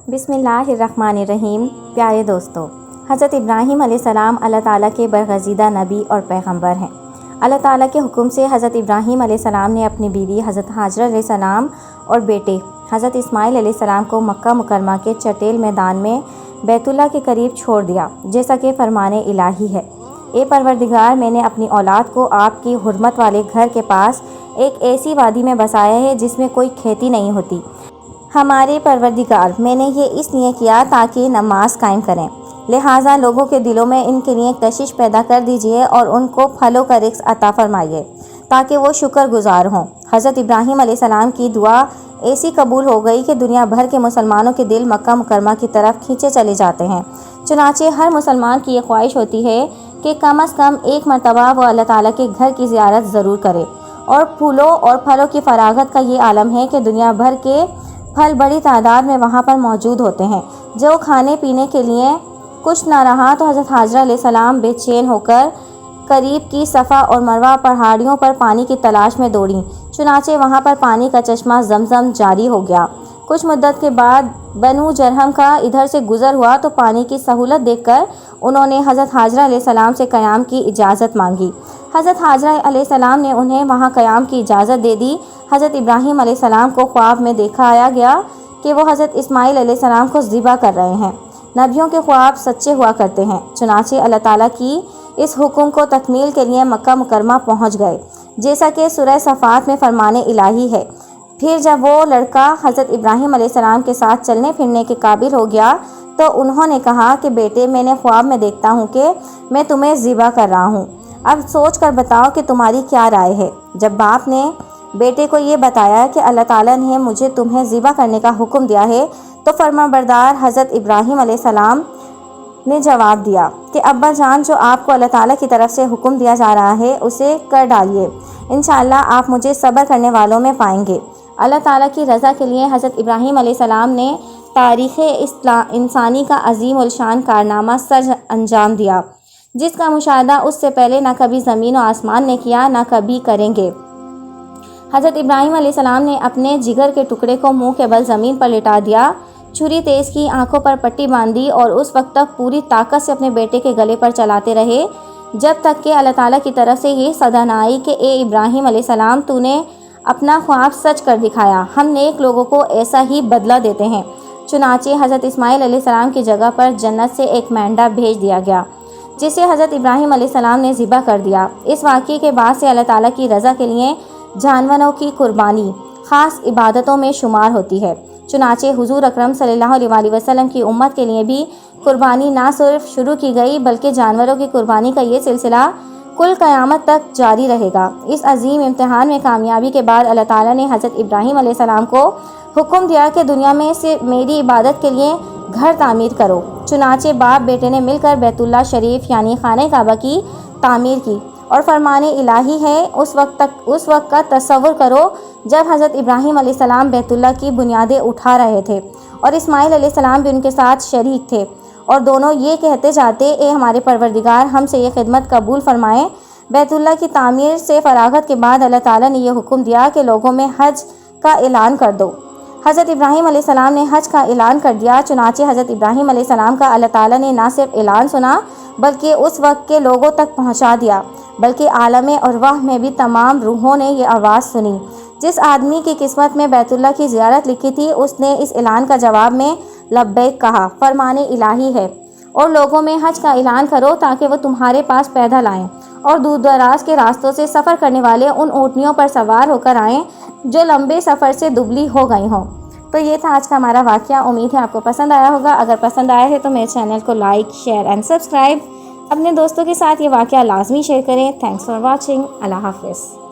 بسم اللہ الرحمن الرحیم۔ پیارے دوستو، حضرت ابراہیم علیہ السلام اللہ تعالیٰ کے برگزیدہ نبی اور پیغمبر ہیں۔ اللہ تعالیٰ کے حکم سے حضرت ابراہیم علیہ السلام نے اپنی بیوی حضرت ہاجرہ علیہ السلام اور بیٹے حضرت اسماعیل علیہ السلام کو مکہ مکرمہ کے چٹیل میدان میں بیت اللہ کے قریب چھوڑ دیا، جیسا کہ فرمان الہی ہے۔ اے پروردگار، میں نے اپنی اولاد کو آپ کی حرمت والے گھر کے پاس ایک ایسی وادی میں بسایا ہے جس میں کوئی کھیتی نہیں ہوتی۔ ہمارے پروردگار، میں نے یہ اس لیے کیا تاکہ نماز قائم کریں، لہٰذا لوگوں کے دلوں میں ان کے لیے کشش پیدا کر دیجئے اور ان کو پھلوں کا رزق عطا فرمائیے تاکہ وہ شکر گزار ہوں۔ حضرت ابراہیم علیہ السلام کی دعا ایسی قبول ہو گئی کہ دنیا بھر کے مسلمانوں کے دل مکہ مکرمہ کی طرف کھینچے چلے جاتے ہیں۔ چنانچہ ہر مسلمان کی یہ خواہش ہوتی ہے کہ کم از کم ایک مرتبہ وہ اللہ تعالیٰ کے گھر کی زیارت ضرور کرے، اور پھولوں اور پھلوں کی فراغت کا یہ عالم ہے کہ دنیا بھر کے پھل بڑی تعداد میں وہاں پر موجود ہوتے ہیں۔ جو کھانے پینے کے لیے کچھ نہ رہا تو حضرت ہاجرہ علیہ السلام بے چین ہو کر قریب کی صفا اور مروہ پہاڑیوں پر پانی کی تلاش میں دوڑیں۔ چنانچہ وہاں پر پانی کا چشمہ زمزم جاری ہو گیا۔ کچھ مدت کے بعد بنو جرہم کا ادھر سے گزر ہوا تو پانی کی سہولت دیکھ کر انہوں نے حضرت ہاجرہ علیہ السلام سے قیام کی اجازت مانگی۔ حضرت ہاجرہ علیہ السلام نے انہیں وہاں قیام کی اجازت دے دی۔ حضرت ابراہیم علیہ السلام کو خواب میں دکھایا گیا کہ وہ حضرت اسماعیل علیہ السلام کو ذبح کر رہے ہیں۔ نبیوں کے خواب سچے ہوا کرتے ہیں۔ چنانچہ اللہ تعالیٰ کی اس حکم کو تکمیل کے لیے مکہ مکرمہ پہنچ گئے، جیسا کہ سورہ صفات میں فرمان الہی ہے۔ پھر جب وہ لڑکا حضرت ابراہیم علیہ السلام کے ساتھ چلنے پھرنے کے قابل ہو گیا تو انہوں نے کہا کہ بیٹے، میں نے خواب میں دیکھتا ہوں کہ میں تمہیں ذبح کر رہا ہوں، اب سوچ کر بتاؤ کہ تمہاری کیا رائے ہے۔ جب باپ نے بیٹے کو یہ بتایا کہ اللہ تعالیٰ نے مجھے تمہیں ذبح کرنے کا حکم دیا ہے تو فرمانبردار حضرت ابراہیم علیہ السلام نے جواب دیا کہ ابا جان، جو آپ کو اللہ تعالیٰ کی طرف سے حکم دیا جا رہا ہے اسے کر ڈالیے، انشاءاللہ آپ مجھے صبر کرنے والوں میں پائیں گے۔ اللہ تعالیٰ کی رضا کے لیے حضرت ابراہیم علیہ السلام نے تاریخ انسانی کا عظیم الشان کارنامہ سر انجام دیا، جس کا مشاہدہ اس سے پہلے نہ کبھی زمین و آسمان نے کیا، نہ کبھی کریں گے۔ حضرت ابراہیم علیہ السلام نے اپنے جگر کے ٹکڑے کو منہ کے بل زمین پر لٹا دیا، چھری تیز کی، آنکھوں پر پٹی باندھی اور اس وقت تک پوری طاقت سے اپنے بیٹے کے گلے پر چلاتے رہے جب تک کہ اللہ تعالیٰ کی طرف سے یہ صدا نہ آئی کہ اے ابراہیم علیہ السلام، تو نے اپنا خواب سچ کر دکھایا، ہم نیک لوگوں کو ایسا ہی بدلہ دیتے ہیں۔ چنانچہ حضرت اسماعیل علیہ السلام کی جگہ پر جنت سے ایک مینڈا بھیج دیا گیا، جسے حضرت ابراہیم علیہ السلام نے ذبح کر دیا۔ اس واقعے کے بعد سے اللہ تعالیٰ کی رضا کے لیے جانوروں کی قربانی خاص عبادتوں میں شمار ہوتی ہے۔ چنانچہ حضور اکرم صلی اللہ علیہ وسلم کی امت کے لیے بھی قربانی نہ صرف شروع کی گئی بلکہ جانوروں کی قربانی کا یہ سلسلہ کل قیامت تک جاری رہے گا۔ اس عظیم امتحان میں کامیابی کے بعد اللہ تعالیٰ نے حضرت ابراہیم علیہ السلام کو حکم دیا کہ دنیا میں سے میری عبادت کے لیے گھر تعمیر کرو۔ چنانچہ باپ بیٹے نے مل کر بیت اللہ شریف یعنی خانہ کعبہ کی تعمیر کی، اور فرمان الہی ہے اس وقت کا تصور کرو جب حضرت ابراہیم علیہ السلام بیت اللہ کی بنیادیں اٹھا رہے تھے اور اسماعیل علیہ السلام بھی ان کے ساتھ شریک تھے، اور دونوں یہ کہتے جاتے، اے ہمارے پروردگار، ہم سے یہ خدمت قبول فرمائیں۔ بیت اللہ کی تعمیر سے فراغت کے بعد اللہ تعالیٰ نے یہ حکم دیا کہ لوگوں میں حج کا اعلان کر دو۔ حضرت ابراہیم علیہ السلام نے حج کا اعلان کر دیا۔ چنانچہ حضرت ابراہیم علیہ السلام کا اللہ تعالیٰ نے نہ صرف اعلان سنا بلکہ اس وقت کے لوگوں تک پہنچا دیا، بلکہ عالم ارواح میں بھی تمام روحوں نے یہ آواز سنی۔ جس آدمی کی قسمت میں بیت اللہ کی زیارت لکھی تھی اس نے اس اعلان کا جواب میں لبیک کہا، فرمان الہی ہے، اور لوگوں میں حج کا اعلان کرو تاکہ وہ تمہارے پاس پیدل لائیں اور دور دراز کے راستوں سے سفر کرنے والے ان اونٹنیوں پر سوار ہو کر آئیں جو لمبے سفر سے دبلی ہو گئی ہوں۔ تو یہ تھا آج کا ہمارا واقعہ۔ امید ہے آپ کو پسند آیا ہوگا۔ اگر پسند آیا ہے تو میرے چینل کو لائک، شیئر اینڈ سبسکرائب۔ اپنے دوستوں کے ساتھ یہ واقعہ لازمی شیئر کریں۔ Thanks for watching. اللہ حافظ۔